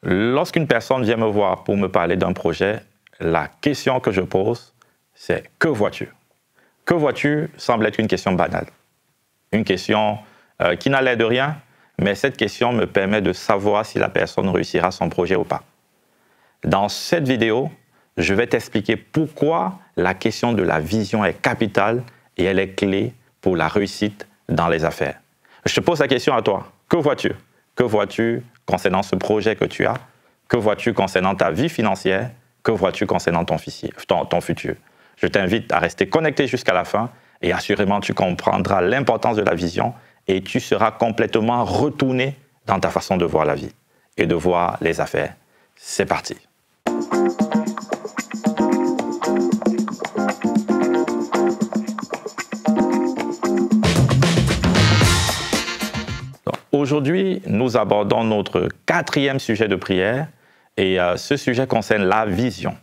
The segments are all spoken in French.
Lorsqu'une personne vient me voir pour me parler d'un projet, la question que je pose, c'est « que vois-tu » Que vois-tu semble être une question banale. Une question qui n'a l'air de rien, mais cette question me permet de savoir si la personne réussira son projet ou pas. Dans cette vidéo, je vais t'expliquer pourquoi la question de la vision est capitale et elle est clé pour la réussite dans les affaires. Je te pose la question à toi. Que vois-tu? Que vois-tu concernant ce projet que tu as? Que vois-tu concernant ta vie financière? Que vois-tu concernant ton futur? Je t'invite à rester connecté jusqu'à la fin et assurément tu comprendras l'importance de la vision et tu seras complètement retourné dans ta façon de voir la vie et de voir les affaires. C'est parti. Aujourd'hui, nous abordons notre 4e sujet de prière et ce sujet concerne la vision.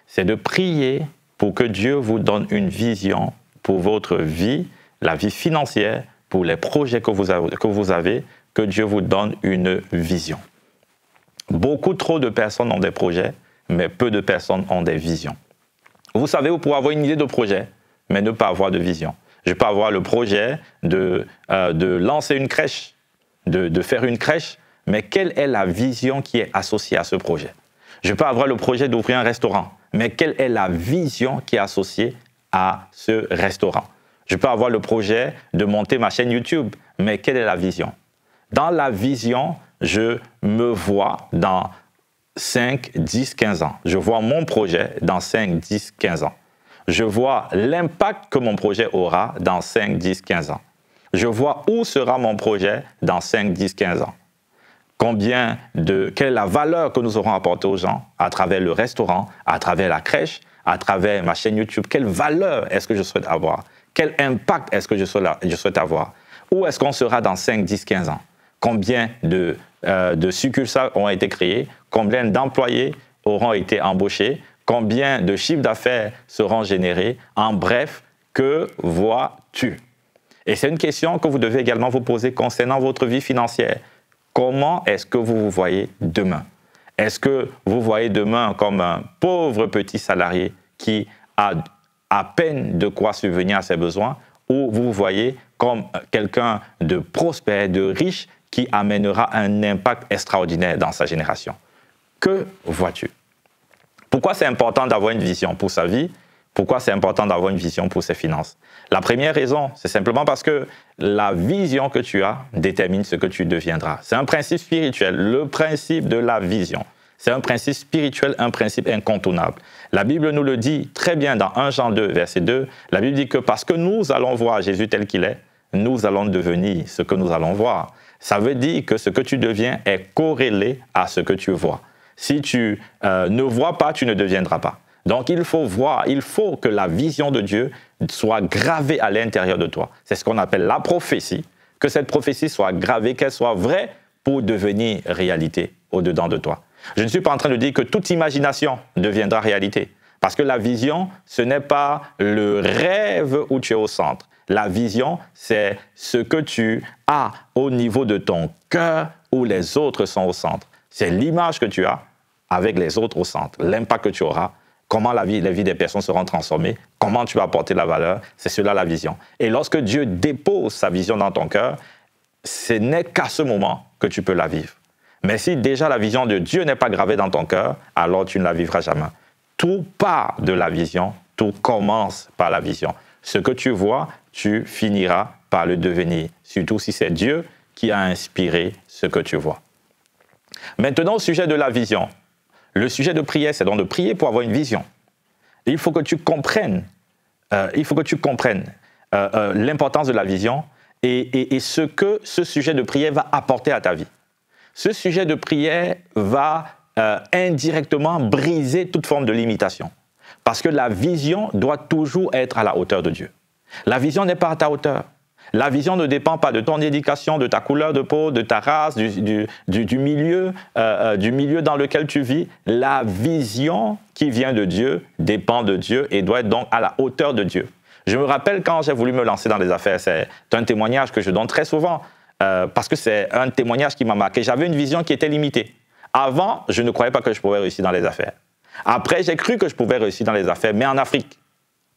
C'est de prier pour que Dieu vous donne une vision pour votre vie, la vie financière, pour les projets que vous avez, que Dieu vous donne une vision. Beaucoup trop de personnes ont des projets, mais peu de personnes ont des visions. Vous savez, vous pouvez avoir une idée de projet, mais ne pas avoir de vision. Je peux avoir le projet de lancer une crèche, de faire une crèche, mais quelle est la vision qui est associée à ce projet? Je peux avoir le projet d'ouvrir un restaurant, mais quelle est la vision qui est associée à ce restaurant? Je peux avoir le projet de monter ma chaîne YouTube, mais quelle est la vision? Dans la vision, je me vois dans 5, 10, 15 ans. Je vois mon projet dans 5, 10, 15 ans. Je vois l'impact que mon projet aura dans 5, 10, 15 ans. Je vois où sera mon projet dans 5, 10, 15 ans. Quelle est la valeur que nous aurons apportée aux gens à travers le restaurant, à travers la crèche, à travers ma chaîne YouTube. Quelle valeur est-ce que je souhaite avoir? Quel impact est-ce que je souhaite avoir? Où est-ce qu'on sera dans 5, 10, 15 ans? Combien de succursales ont été créées? Combien d'employés auront été embauchés? Combien de chiffres d'affaires seront générés? En bref, que vois-tu? Et c'est une question que vous devez également vous poser concernant votre vie financière. Comment est-ce que vous vous voyez demain? Est-ce que vous voyez demain comme un pauvre petit salarié qui a à peine de quoi subvenir à ses besoins, ou vous vous voyez comme quelqu'un de prospère, de riche, qui amènera un impact extraordinaire dans sa génération? Que vois-tu? Pourquoi c'est important d'avoir une vision pour sa vie? Pourquoi c'est important d'avoir une vision pour ses finances? La première raison, c'est simplement parce que la vision que tu as détermine ce que tu deviendras. C'est un principe spirituel, le principe de la vision. C'est un principe spirituel, un principe incontournable. La Bible nous le dit très bien dans 1 Jean 2, verset 2. La Bible dit que parce que nous allons voir Jésus tel qu'il est, nous allons devenir ce que nous allons voir. Ça veut dire que ce que tu deviens est corrélé à ce que tu vois. Si tu ne vois pas, tu ne deviendras pas. Donc, il faut voir, il faut que la vision de Dieu soit gravée à l'intérieur de toi. C'est ce qu'on appelle la prophétie, que cette prophétie soit gravée, qu'elle soit vraie pour devenir réalité au-dedans de toi. Je ne suis pas en train de dire que toute imagination deviendra réalité, parce que la vision, ce n'est pas le rêve où tu es au centre. La vision, c'est ce que tu as au niveau de ton cœur où les autres sont au centre. C'est l'image que tu as avec les autres au centre, l'impact que tu auras. Comment les vies des personnes seront transformées, comment tu vas apporter la valeur, c'est cela la vision. Et lorsque Dieu dépose sa vision dans ton cœur, ce n'est qu'à ce moment que tu peux la vivre. Mais si déjà la vision de Dieu n'est pas gravée dans ton cœur, alors tu ne la vivras jamais. Tout part de la vision, tout commence par la vision. Ce que tu vois, tu finiras par le devenir, surtout si c'est Dieu qui a inspiré ce que tu vois. Maintenant, au sujet de la vision. Le sujet de prière, c'est donc de prier pour avoir une vision. Et il faut que tu comprennes, l'importance de la vision et ce que ce sujet de prière va apporter à ta vie. Ce sujet de prière va indirectement briser toute forme de limitation. Parce que la vision doit toujours être à la hauteur de Dieu. La vision n'est pas à ta hauteur. La vision ne dépend pas de ton éducation, de ta couleur de peau, de ta race, du milieu dans lequel tu vis. La vision qui vient de Dieu dépend de Dieu et doit être donc à la hauteur de Dieu. Je me rappelle quand j'ai voulu me lancer dans les affaires, c'est un témoignage que je donne très souvent parce que c'est un témoignage qui m'a marqué. J'avais une vision qui était limitée. Avant, je ne croyais pas que je pouvais réussir dans les affaires. Après, j'ai cru que je pouvais réussir dans les affaires, mais en Afrique.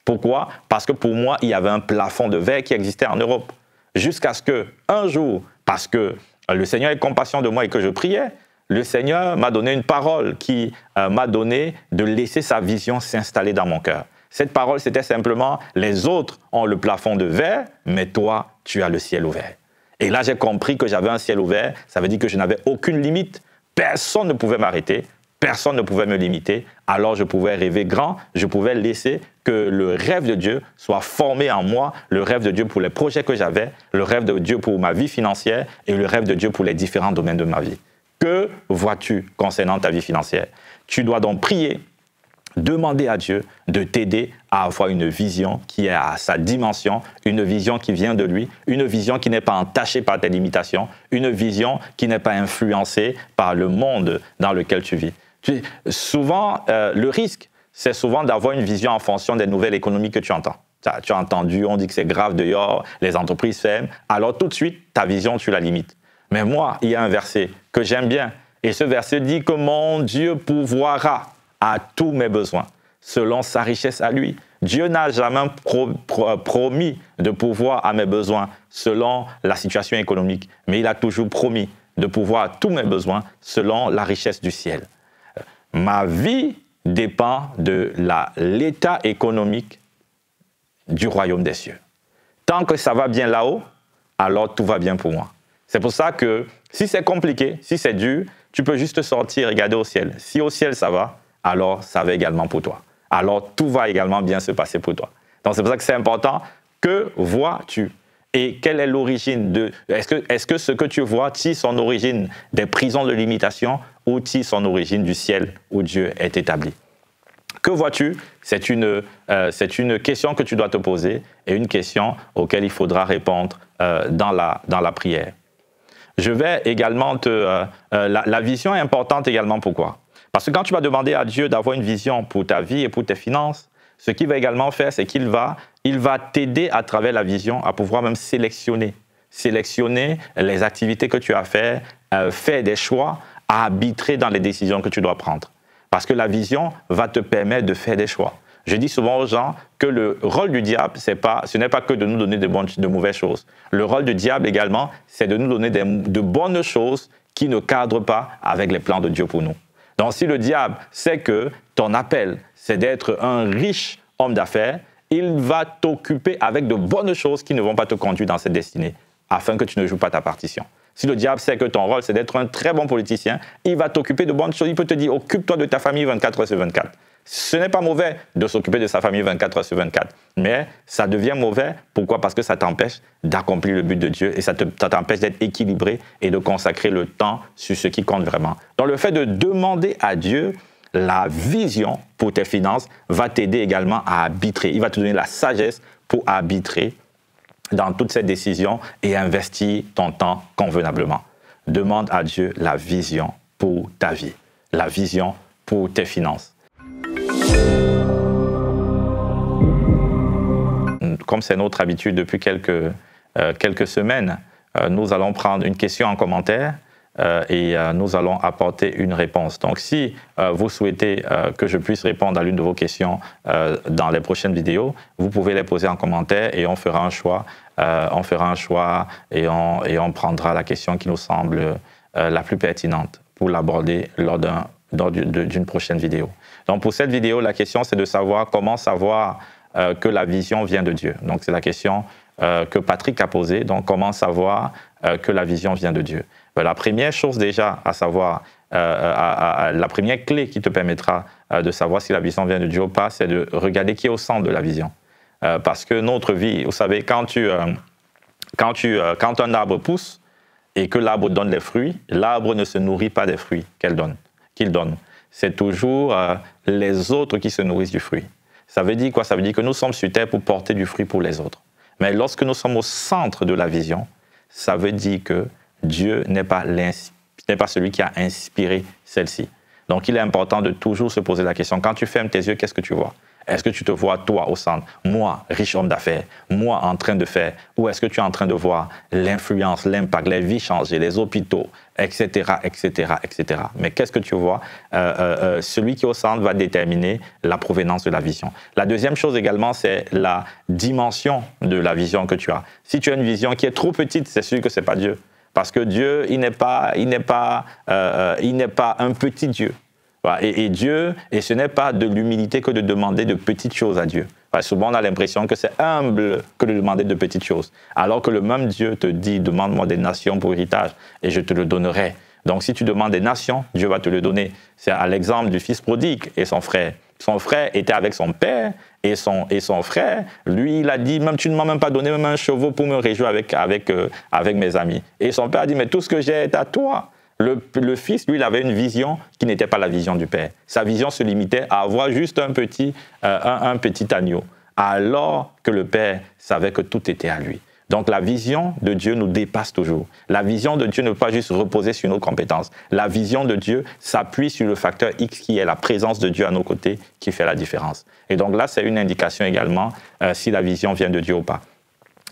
Pourquoi? Parce que pour moi, il y avait un plafond de verre qui existait en Europe. Jusqu'à ce qu'un jour, parce que le Seigneur ait compassion de moi et que je priais, le Seigneur m'a donné une parole qui m'a donné de laisser sa vision s'installer dans mon cœur. Cette parole, c'était simplement, les autres ont le plafond de verre, mais toi, tu as le ciel ouvert. Et là, j'ai compris que j'avais un ciel ouvert, ça veut dire que je n'avais aucune limite. Personne ne pouvait m'arrêter, personne ne pouvait me limiter. Alors, je pouvais rêver grand, je pouvais laisser que le rêve de Dieu soit formé en moi, le rêve de Dieu pour les projets que j'avais, le rêve de Dieu pour ma vie financière et le rêve de Dieu pour les différents domaines de ma vie. Que vois-tu concernant ta vie financière? Tu dois donc prier, demander à Dieu de t'aider à avoir une vision qui est à sa dimension, une vision qui vient de lui, une vision qui n'est pas entachée par tes limitations, une vision qui n'est pas influencée par le monde dans lequel tu vis. Souvent, le risque, c'est souvent d'avoir une vision en fonction des nouvelles économiques que tu entends. Tu as entendu, on dit que c'est grave dehors, les entreprises ferment, alors tout de suite, ta vision, tu la limites. Mais moi, il y a un verset que j'aime bien, et ce verset dit que mon Dieu pourvoira à tous mes besoins, selon sa richesse à lui. Dieu n'a jamais promis de pourvoir à mes besoins selon la situation économique, mais il a toujours promis de pourvoir à tous mes besoins selon la richesse du ciel. Ma vie dépend de l'état économique du royaume des cieux. Tant que ça va bien là-haut, alors tout va bien pour moi. C'est pour ça que si c'est compliqué, si c'est dur, tu peux juste sortir et regarder au ciel. Si au ciel ça va, alors ça va également pour toi. Alors tout va également bien se passer pour toi. Donc c'est pour ça que c'est important. Que vois-tu? Et quelle est l'origine de... Est-ce que ce que tu vois tire son origine des prisons de limitation ou tire son origine du ciel où Dieu est établi? Que vois-tu? C'est une question que tu dois te poser et une question auquel il faudra répondre dans la prière. Je vais également la vision est importante également. Pourquoi? Parce que quand tu vas demander à Dieu d'avoir une vision pour ta vie et pour tes finances, ce qu'il va également faire, c'est qu'il va t'aider à travers la vision à pouvoir même sélectionner les activités que tu as à faire, faire des choix, à arbitrer dans les décisions que tu dois prendre. Parce que la vision va te permettre de faire des choix. Je dis souvent aux gens que le rôle du diable, ce n'est pas que de nous donner de mauvaises choses. Le rôle du diable également, c'est de nous donner de bonnes choses qui ne cadrent pas avec les plans de Dieu pour nous. Donc si le diable sait que ton appel, c'est d'être un riche homme d'affaires, il va t'occuper avec de bonnes choses qui ne vont pas te conduire dans cette destinée, afin que tu ne joues pas ta partition. Si le diable sait que ton rôle, c'est d'être un très bon politicien, il va t'occuper de bonnes choses. Il peut te dire, occupe-toi de ta famille 24 heures sur 24. Ce n'est pas mauvais de s'occuper de sa famille 24 heures sur 24. Mais ça devient mauvais. Pourquoi? Parce que ça t'empêche d'accomplir le but de Dieu et ça t'empêche d'être équilibré et de consacrer le temps sur ce qui compte vraiment. Donc le fait de demander à Dieu la vision pour tes finances va t'aider également à arbitrer. Il va te donner la sagesse pour arbitrer dans toutes ces décisions et investir ton temps convenablement. Demande à Dieu la vision pour ta vie, la vision pour tes finances. Comme c'est notre habitude depuis quelques semaines, nous allons prendre une question en commentaire et nous allons apporter une réponse. Donc si vous souhaitez que je puisse répondre à l'une de vos questions dans les prochaines vidéos, vous pouvez les poser en commentaire et on fera un choix. Et on prendra la question qui nous semble la plus pertinente pour l'aborder lors d'une prochaine vidéo. Donc pour cette vidéo, la question c'est de savoir comment savoir que la vision vient de Dieu. Donc c'est la question que Patrick a posée. Donc comment savoir que la vision vient de Dieu? La première chose déjà à savoir, la première clé qui te permettra de savoir si la vision vient de Dieu ou pas, c'est de regarder qui est au centre de la vision. Parce que notre vie, vous savez, quand un arbre pousse et que l'arbre donne les fruits, l'arbre ne se nourrit pas des fruits qu'il donne. C'est toujours les autres qui se nourrissent du fruit. Ça veut dire quoi? Ça veut dire que nous sommes sur terre pour porter du fruit pour les autres. Mais lorsque nous sommes au centre de la vision, ça veut dire que Dieu n'est pas celui qui a inspiré celle-ci. Donc il est important de toujours se poser la question, quand tu fermes tes yeux, qu'est-ce que tu vois? Est-ce que tu te vois, toi, au centre, moi, riche homme d'affaires, moi, en train de faire, ou est-ce que tu es en train de voir l'influence, l'impact, les vies changées, les hôpitaux, etc., etc., etc. Mais qu'est-ce que tu vois? Celui qui est au centre va déterminer la provenance de la vision. La deuxième chose également, c'est la dimension de la vision que tu as. Si tu as une vision qui est trop petite, c'est sûr que ce n'est pas Dieu. Parce que Dieu, il n'est pas un petit Dieu. Et Dieu, et ce n'est pas de l'humilité que de demander de petites choses à Dieu. Souvent, on a l'impression que c'est humble que de demander de petites choses. Alors que le même Dieu te dit, demande-moi des nations pour héritage, et je te le donnerai. Donc, si tu demandes des nations, Dieu va te le donner. C'est à l'exemple du fils prodigue et son frère. Son frère était avec son père, et son frère, lui, il a dit, même tu ne m'as même pas donné même un chevaux pour me réjouir avec mes amis. Et son père a dit, mais tout ce que j'ai est à toi. Le fils, lui, il avait une vision qui n'était pas la vision du père. Sa vision se limitait à avoir juste un petit agneau, alors que le père savait que tout était à lui. Donc la vision de Dieu nous dépasse toujours. La vision de Dieu ne peut pas juste reposer sur nos compétences. La vision de Dieu s'appuie sur le facteur X qui est la présence de Dieu à nos côtés qui fait la différence. Et donc là, c'est une indication également si la vision vient de Dieu ou pas.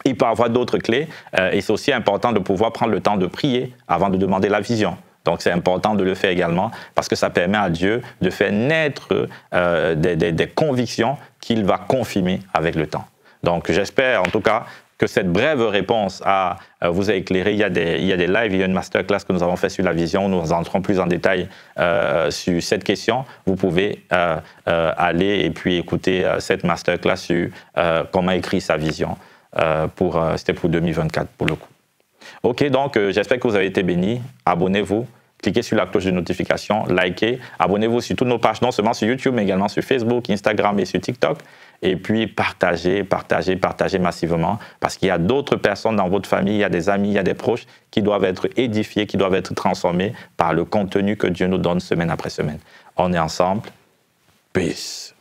Il peut y avoir d'autres clés et c'est aussi important de pouvoir prendre le temps de prier avant de demander la vision. Donc c'est important de le faire également parce que ça permet à Dieu de faire naître des convictions qu'il va confirmer avec le temps. Donc j'espère en tout cas que cette brève réponse vous a éclairé. Il y a des lives, il y a une masterclass que nous avons fait sur la vision. Nous entrons plus en détail sur cette question. Vous pouvez aller et puis écouter cette masterclass sur comment écrire sa vision. C'était pour 2024 pour le coup. Ok, donc j'espère que vous avez été bénis. Abonnez-vous, cliquez sur la cloche de notification, likez, abonnez-vous sur toutes nos pages, non seulement sur YouTube, mais également sur Facebook, Instagram et sur TikTok. Et puis partagez massivement, parce qu'il y a d'autres personnes dans votre famille, il y a des amis, il y a des proches qui doivent être édifiés, qui doivent être transformés par le contenu que Dieu nous donne semaine après semaine. On est ensemble. Peace.